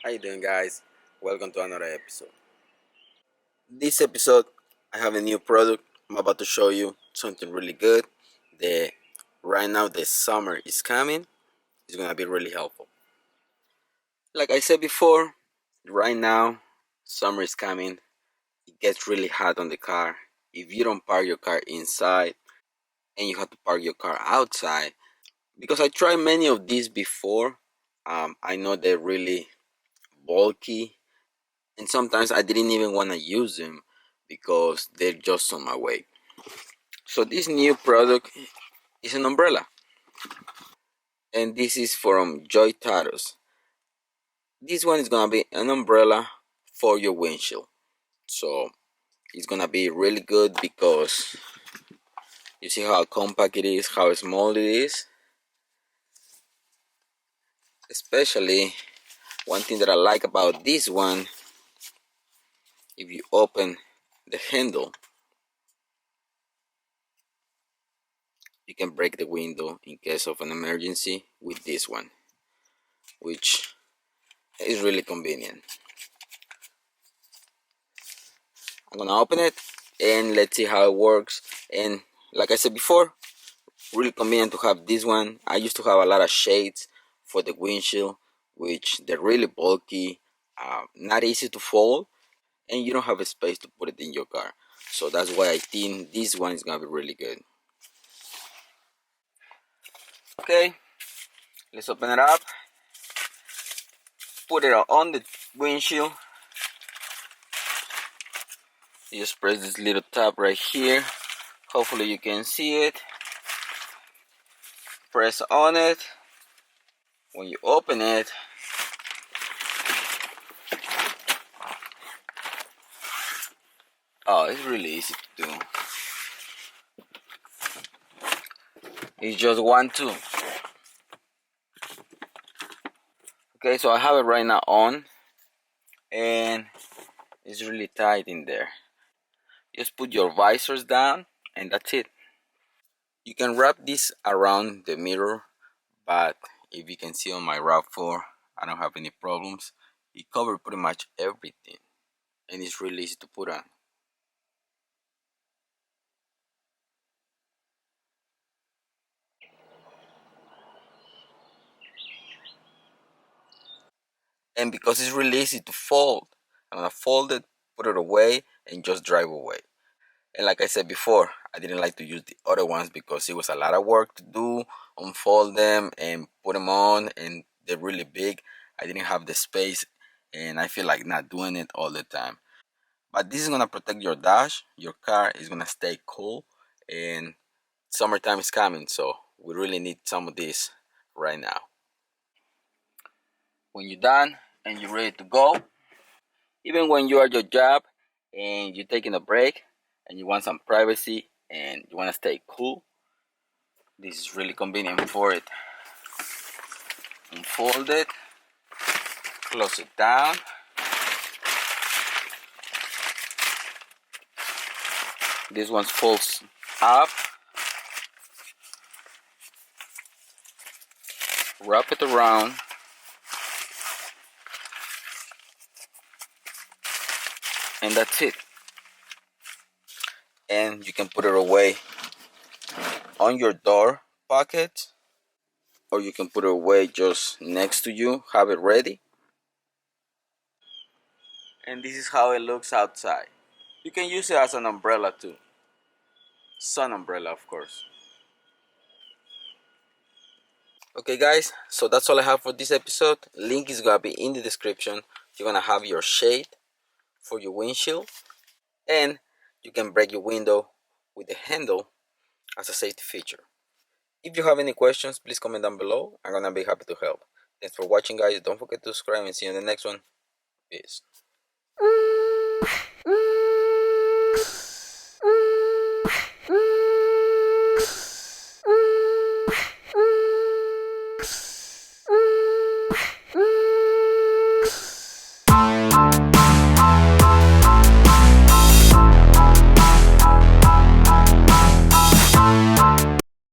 How you doing, guys? Welcome to another episode. This episode I have a new product. I'm about to show you something really good. The Right now the summer is coming. It's gonna be really helpful. Like I said before, right now summer is coming. It gets really hot on the car. If you don't park your car inside and you have to park your car outside, because I tried many of these before, I know they're really bulky, and sometimes I didn't even want to use them because they're just on my way. So this new product is an umbrella, and this is from Tatus. This one is gonna be an umbrella for your windshield. So it's gonna be really good because you see how compact it is, how small it is. Especially one thing that I like about this one, if you open the handle, you can break the window in case of an emergency with this one, which is really convenient. I'm gonna open it and let's see how it works. And like I said before, really convenient to have this one. I used to have a lot of shades for the windshield, which they're really bulky, not easy to fold, and you don't have a space to put it in your car. So that's why I think this one is gonna be really good. Okay, let's open it up, put it on the windshield. You just press this little tab right here. Hopefully you can see it. Press on it. When you open it, oh, it's really easy to do. It's just 1, 2. Okay, so I have it right now on, and it's really tight in there. Just put your visors down, and that's it. You can wrap this around the mirror, but if you can see on my RAV4, I don't have any problems. It covers pretty much everything, and it's really easy to put on. And because it's really easy to fold, I'm gonna fold it, put it away, and just drive away. And like I said before, I didn't like to use the other ones because it was a lot of work to do, unfold them and put them on, and they're really big. I didn't have the space, and I feel like not doing it all the time. But this is gonna protect your dash. Your car is gonna stay cool, and summertime is coming, so we really need some of this right now. When you're done and you're ready to go, even when you are at your job and you're taking a break and you want some privacy and you want to stay cool, this is really convenient for it. Unfold it, close it down, this one folds up, wrap it around, and that's it. And you can put it away on your door pocket, or you can put it away just next to you, have it ready. And this is how it looks outside. You can use it as an umbrella too. Sun umbrella, of course. Okay guys, so that's all I have for this episode. Link is gonna be in the description. You're gonna have your shade for your windshield, and you can break your window with the handle as a safety feature. If you have any questions, please comment down below. I'm gonna be happy to help. Thanks for watching guys. Don't forget to subscribe and see you in the next one. Peace.